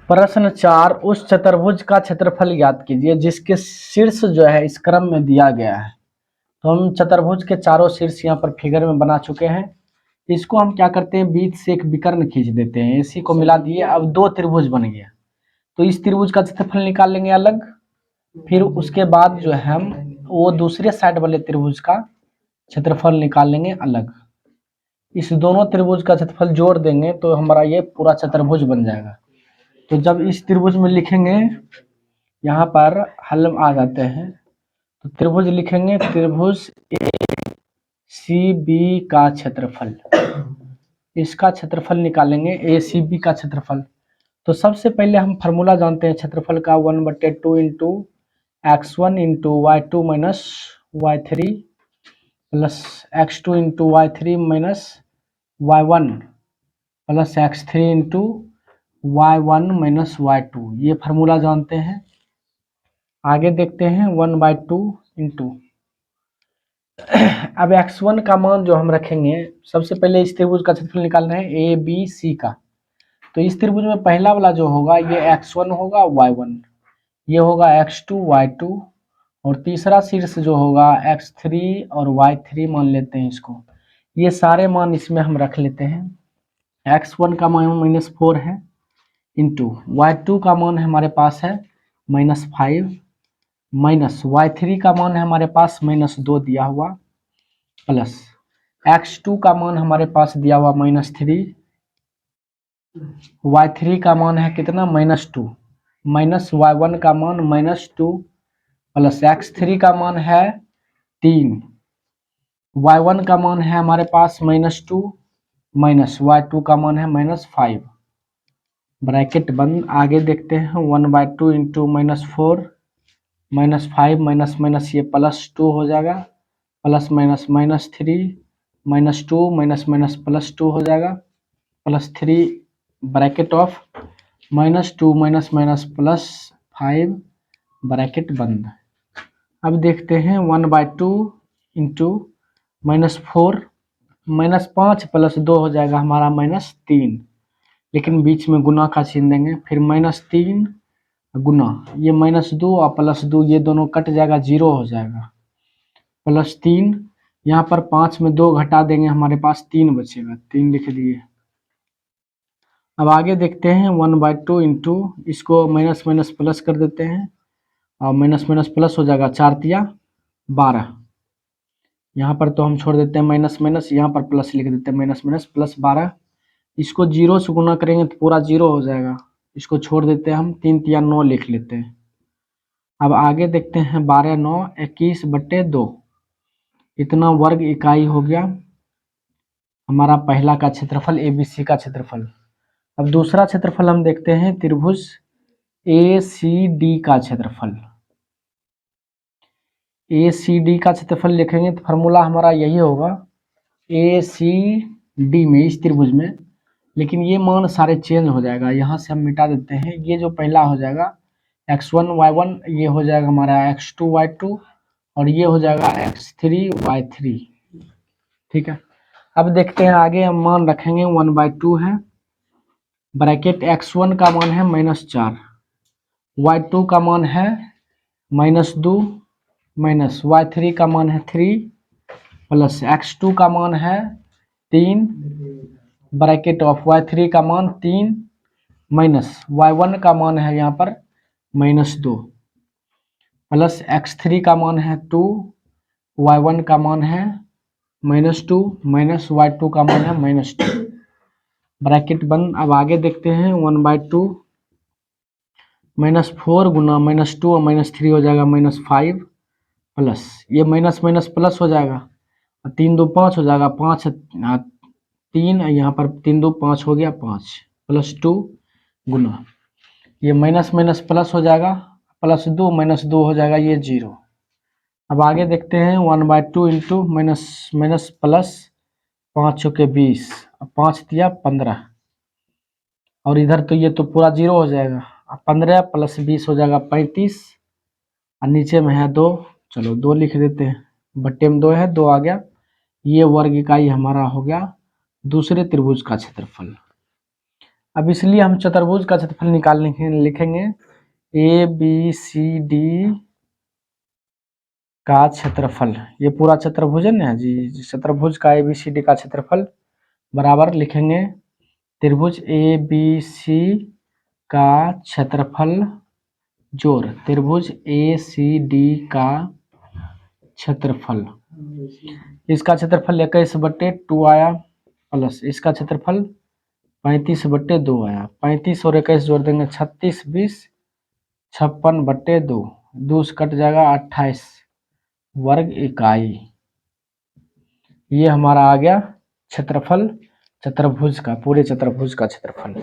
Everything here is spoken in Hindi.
प्रश्न 4, उस चतुर्भुज का क्षेत्रफल ज्ञात कीजिए जिसके शीर्ष जो है इस क्रम में दिया गया है। तो हम चतुर्भुज के चारों शीर्ष यहाँ पर फिगर में बना चुके हैं। इसको हम क्या करते हैं, बीच से एक विकर्ण खींच देते हैं, इसी को मिला दिए, अब दो त्रिभुज बन गया। तो इस त्रिभुज का क्षेत्रफल निकाल लेंगे अलग, फिर उसके बाद जो है हम वो दूसरे साइड वाले त्रिभुज का क्षेत्रफल निकाल लेंगे अलग। इस दोनों त्रिभुज का क्षेत्रफल जोड़ देंगे तो हमारा ये पूरा चतुर्भुज बन जाएगा। तो जब इस त्रिभुज में लिखेंगे, यहाँ पर हल में आ जाते हैं, तो त्रिभुज लिखेंगे, त्रिभुज सी बी का क्षेत्रफल, इसका क्षेत्रफल निकालेंगे, ए सी बी का क्षेत्रफल। तो सबसे पहले हम फार्मूला जानते हैं क्षेत्रफल का, 1/2 into x1 into y2 minus y3 plus x2 into y3 minus y1 plus x3 into y1 minus y2, ये फार्मूला जानते हैं। आगे देखते हैं 1/2 इंटू, अब x1 का मान जो हम रखेंगे, सबसे पहले इस त्रिभुज का क्षेत्रफल निकालना है ए बी सी का। तो इस त्रिभुज में पहला वाला जो होगा ये x1 होगा, y1, ये होगा x2 y2, और तीसरा शीर्ष जो होगा x3 और y3 मान लेते हैं इसको। ये सारे मान इसमें हम रख लेते हैं। x1 का मान -4 है, इंटू y2 का मान हमारे पास है -5, माइनस y3 का मान है हमारे पास -2 दिया हुआ, प्लस x2 का मान हमारे पास दिया हुआ -3, y3 का मान है कितना -2, माइनस y1 का मान -2, प्लस x3 का मान है 3, y1 का मान है हमारे पास -2, माइनस y2 का मान है -5, ब्रैकेट बंद। आगे देखते हैं 1/2 इंटू -4 -5 माइनस माइनस ये +2 हो जाएगा, प्लस माइनस -3 -2 माइनस माइनस +2 हो जाएगा, +3 bracket of -2 minus minus +5 bracket बंद। अब देखते हैं 1/2 इंटू -4 -5 + 2 हो जाएगा हमारा -3, लेकिन बीच में गुना का चिन्ह देंगे, फिर -3 गुना ये -2 और +2 ये दोनों कट जाएगा, 0 हो जाएगा, +3 यहाँ पर 5 में 2 घटा देंगे, हमारे पास 3 बचेगा, 3 लिख दिए। अब आगे देखते हैं 1/2 इंटू, इसको माइनस माइनस प्लस कर देते हैं, और माइनस माइनस प्लस हो जाएगा, 4 तिया 12, यहाँ पर तो हम छोड़ देते हैं माइनस माइनस, यहाँ पर प्लस लिख देते हैं, माइनस माइनस +12, इसको 0 से गुना करेंगे तो पूरा 0 हो जाएगा, इसको छोड़ देते हैं हम, 3 तिया 9 लिख लेते हैं। अब आगे देखते हैं 12 9 21/2, इतना वर्ग इकाई हो गया हमारा पहला का क्षेत्रफल, एबीसी का क्षेत्रफल। अब दूसरा क्षेत्रफल हम देखते हैं, त्रिभुज ए सी डी का क्षेत्रफल। ए सी डी का क्षेत्रफल लिखेंगे तो फार्मूला हमारा यही होगा, ए सी डी में, इस त्रिभुज में, लेकिन ये मान सारे चेंज हो जाएगा, यहाँ से हम मिटा देते हैं। ये जो पहला हो जाएगा x1 y1, ये हो जाएगा हमारा x2 y2, और ये हो जाएगा x3 y3, ठीक है। अब देखते हैं आगे, हम मान रखेंगे 1/2 है, ब्रैकेट x1 का मान है -4, y2 का मान है -2, माइनस y3 का मान है 3, प्लस x2 का मान है 3, ब्रैकेट ऑफ y3 का मान 3, माइनस y1 का मान है यहाँ पर -2, प्लस x3 का मान है 2, y1 का मान है -2, माइनस y2 का मान है -2, ब्रैकेट बंद। अब आगे देखते हैं 1/2 -4 गुना -2 और -3 हो जाएगा -5, प्लस ये माइनस माइनस प्लस हो जाएगा, 3 2 5 हो जाएगा, 5 3, यहाँ पर 3 2 5 हो गया 5, +2 गुना ये माइनस माइनस प्लस हो जाएगा, +2 -2 हो जाएगा, ये 0। अब आगे देखते हैं 1/2 इंटू माइनस माइनस प्लस 5 चौके 20, 5 तिया 15, और इधर तो ये तो पूरा 0 हो जाएगा, 15 + 20 हो जाएगा 35, और नीचे में है 2, चलो 2 लिख देते हैं, बट्टे में 2 है, 2 आ गया। ये वर्ग इकाई हमारा हो गया दूसरे त्रिभुज का क्षेत्रफल। अब इसलिए हम चतुर्भुज का क्षेत्रफल निकालने लिखेंगे ए बी सी डी का क्षेत्रफल। ये पूरा चतुर्भुज है ना जी, चतुर्भुज का ए बी सी डी का क्षेत्रफल बराबर लिखेंगे त्रिभुज ए बी सी का क्षेत्रफल जोड़ त्रिभुज ए सी डी का क्षेत्रफल। इसका क्षेत्रफल 21/2 आया प्लस इसका क्षेत्रफल 35/2 आया। 35 और 21 जोड़ देंगे 36, 20, 56/2, 2 से कट जाएगा 28 वर्ग इकाई। ये हमारा आ गया क्षेत्रफल चतुर्भुज का, पूरे चतुर्भुज का क्षेत्रफल।